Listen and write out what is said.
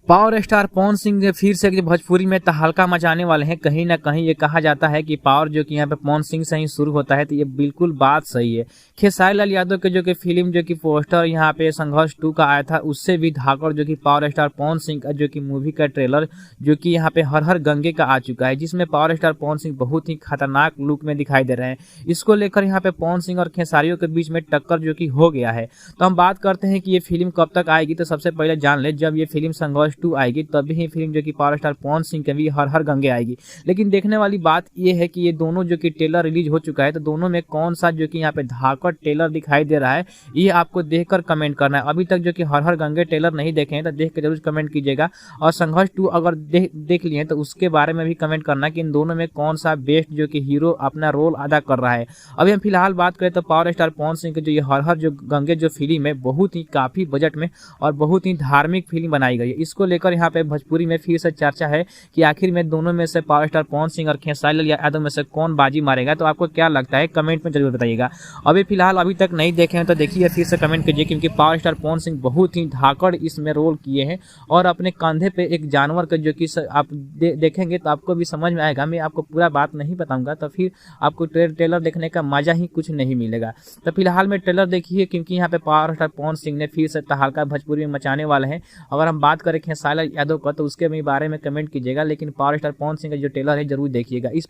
Power star Pawan Singh फिर से भोजपुरी में तहलका मचाने वाले हैं। कहीं ना कहीं ये कहा जाता है कि पावर जो कि यहाँ पे पवन सिंह से ही शुरू होता है, तो ये बिल्कुल बात सही है। खेसारी लाल यादव के जो कि फिल्म जो कि पोस्टर यहाँ पे संघर्ष 2 का आया था, उससे भी धाकड़ जो कि पावर स्टार पवन सिंह का जो कि मूवी का ट्रेलर जो कि यहाँ पे हर हर गंगे का आ चुका है, जिसमें पावर स्टार पवन सिंह बहुत ही खतरनाक लुक में दिखाई दे रहे हैं। इसको लेकर यहाँ पे पवन सिंह और खेसारियों के बीच में टक्कर जो कि हो गया है। तो हम बात करते हैं कि ये फिल्म कब तक आएगी। तो सबसे पहले जान ले, जब ये फिल्म संघर्ष 2 आएगी तभी ही फिल्म जो कि पावर स्टार पवन सिंह के भी हर हर गंगे आएगी। लेकिन देखने वाली बात ये है कि ये दोनों जो कि ट्रेलर रिलीज हो चुका है, तो दोनों में कौन सा जो कि यहाँ पे धाकड़ ट्रेलर दिखाई दे रहा है, ये आपको देखकर कमेंट करना है। अभी तक जो कि हर हर गंगे ट्रेलर नहीं देखे हैं तो देख के जरूर कमेंट कीजिएगा, और संघर्ष 2 अगर देख लिए तो उसके बारे में भी कमेंट करना कि इन दोनों में कौन सा बेस्ट जो कि हीरो अपना रोल अदा कर रहा है। अभी हम फिलहाल बात करें तो पावर स्टार पवन सिंह के जो ये हर हर जो गंगे जो फिल्म है, बहुत ही काफी बजट में और बहुत ही धार्मिक फिल्म बनाई गई है। इसको लेकर यहाँ पे भोजपुरी में फिर से चर्चा है कि आखिर में दोनों में से पावर स्टार पवन सिंह और खेसारी लाल यादव में से कौन बाजी मारेगा। तो आपको क्या लगता है, कमेंट में जरूर बताइएगा। अभी फिलहाल अभी तक नहीं देखे हैं तो देखिए, फिर से कमेंट कीजिए, क्योंकि पावर स्टार पवन सिंह बहुत ही धाकड़ इसमें रोल किए हैं और अपने कंधे पे एक जानवर का जो कि आप देखेंगे तो आपको भी समझ में आएगा। मैं आपको पूरा बात नहीं बताऊंगा तो फिर आपको ट्रेलर देखने का मजा ही कुछ नहीं मिलेगा। तो फिलहाल में ट्रेलर देखिए, क्योंकि यहाँ पे पावर स्टार पवन सिंह ने फिर से तहलका भोजपुरी में मचाने वाले हैं। अगर हम बात करें खेसारी लाल यादव का तो उसके भी बारे में कमेंट कीजिएगा, लेकिन पावर स्टार पवन सिंह का जो ट्रेलर है जरूर देखिएगा। इस